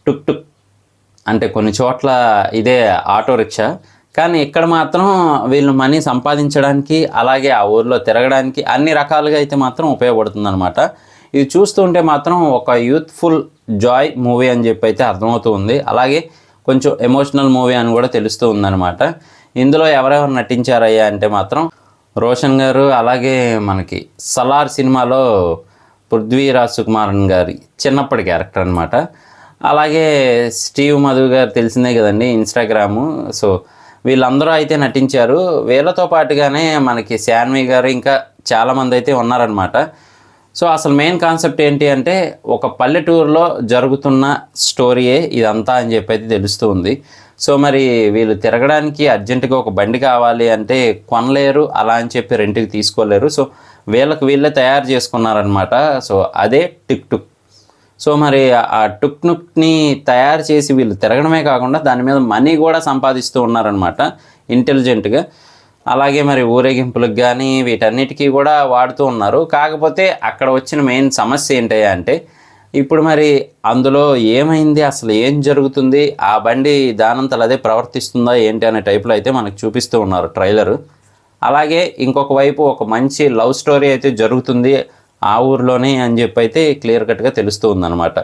టుక్ టుక్ అంటే కొన్ని చోట్ల ఇదే ఆటో రిక్షా, కానీ ఇక్కడ మాత్రం వీళ్ళు మనీ సంపాదించడానికి అలాగే ఆ ఊర్లో తిరగడానికి అన్ని రకాలుగా అయితే మాత్రం ఉపయోగపడుతుందన్నమాట. ఇది చూస్తుంటే మాత్రం ఒక యూత్ఫుల్ జాయ్ మూవీ అని చెప్పి అయితే అర్థమవుతూ ఉంది. అలాగే కొంచెం ఎమోషనల్ మూవీ అని కూడా తెలుస్తూ ఉందన్నమాట. ఇందులో ఎవరెవరు నటించారయ్యా అంటే మాత్రం రోషన్ గారు, అలాగే మనకి సలార్ సినిమాలో పృథ్వీరాజ్ సుకుమారన్ గారి చిన్నప్పటి క్యారెక్టర్ అనమాట. అలాగే స్టీవ్ మధు గారు తెలిసిందే కదండి, ఇన్స్టాగ్రాము. సో వీళ్ళందరూ అయితే నటించారు. వీళ్ళతో పాటుగానే మనకి శాన్వి గారు ఇంకా చాలామంది అయితే ఉన్నారనమాట. సో అసలు మెయిన్ కాన్సెప్ట్ ఏంటి అంటే ఒక పల్లెటూరులో జరుగుతున్న స్టోరీయే ఇదంతా అని చెప్పి అయితే తెలుస్తూ ఉంది. సో మరి వీళ్ళు తిరగడానికి అర్జెంటుగా ఒక బండి కావాలి అంటే కొనలేరు, అలా అని చెప్పి రెంట్కి తీసుకోలేరు. సో వీళ్ళకి వీళ్ళే తయారు చేసుకున్నారనమాట. సో అదే టిక్ టుక్. సో మరి ఆ టుక్ టుక్ని తయారు చేసి వీళ్ళు తిరగడమే కాకుండా దాని మీద మనీ కూడా సంపాదిస్తూ ఉన్నారనమాట ఇంటెలిజెంట్గా. అలాగే మరి ఊరేగింపులకు కానీ వీటన్నిటికీ కూడా వాడుతూ ఉన్నారు. కాకపోతే అక్కడ వచ్చిన మెయిన్ సమస్య ఏంటయ్యా అంటే ఇప్పుడు మరి అందులో ఏమైంది, అసలు ఏం జరుగుతుంది, ఆ బండి దానంతలు అదే ప్రవర్తిస్తుందా ఏంటి అనే టైప్లో అయితే మనకు చూపిస్తూ ఉన్నారు ట్రైలరు. అలాగే ఇంకొక వైపు ఒక మంచి లవ్ స్టోరీ అయితే జరుగుతుంది ఆ ఊర్లోనే అని చెప్పి అయితే క్లియర్ కట్గా తెలుస్తూ ఉందన్నమాట.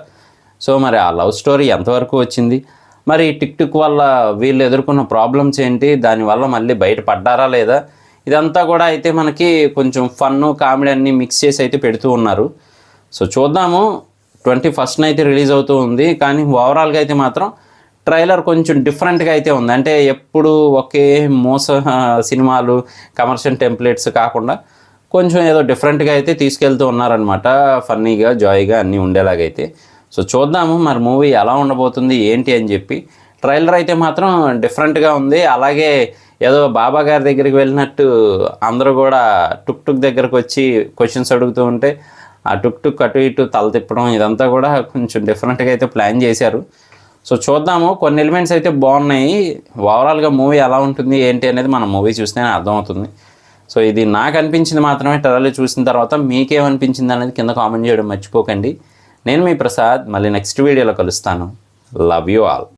సో మరి ఆ లవ్ స్టోరీ ఎంతవరకు వచ్చింది, మరి టిక్ టిక్ వల్ల వీళ్ళు ఎదుర్కొన్న ప్రాబ్లమ్స్ ఏంటి, దానివల్ల మళ్ళీ బయటపడ్డారా లేదా, ఇదంతా కూడా అయితే మనకి కొంచెం ఫన్ను కామెడీ అన్నీ మిక్స్ చేసి అయితే పెడుతూ ఉన్నారు. సో చూద్దాము. 21st అయితే రిలీజ్ అవుతూ ఉంది. కానీ ఓవరాల్గా అయితే మాత్రం ట్రైలర్ కొంచెం డిఫరెంట్గా అయితే ఉంది. అంటే ఎప్పుడు ఒకే మోస సినిమాలు కమర్షియల్ టెంప్లెట్స్ కాకుండా కొంచెం ఏదో డిఫరెంట్గా అయితే తీసుకెళ్తూ ఉన్నారనమాట. ఫన్నీగా జాయ్గా అన్నీ ఉండేలాగైతే. సో చూద్దాము మరి మూవీ ఎలా ఉండబోతుంది ఏంటి అని చెప్పి. ట్రైలర్ అయితే మాత్రం డిఫరెంట్గా ఉంది. అలాగే ఏదో బాబా గారి దగ్గరికి వెళ్ళినట్టు అందరూ కూడా టుక్ టుక్ దగ్గరకు వచ్చి క్వశ్చన్స్ అడుగుతూ ఉంటే ఆ టుక్ టుక్ అటు ఇటు తల తిప్పడం ఇదంతా కూడా కొంచెం డిఫరెంట్గా అయితే ప్లాన్ చేశారు. సో చూద్దాము. కొన్ని ఎలిమెంట్స్ అయితే బాగున్నాయి. ఓవరాల్గా మూవీ ఎలా ఉంటుంది ఏంటి అనేది మనం మూవీ చూస్తేనే అర్థమవుతుంది. సో ఇది నాకు అనిపించింది మాత్రమే. ట్రైలర్ చూసిన తర్వాత మీకేమనిపించింది అనేది కింద కామెంట్ చేయడం మర్చిపోకండి. నేను మీ ప్రసాద్, మళ్ళీ నెక్స్ట్ వీడియోలో కలుస్తాను. Love you all.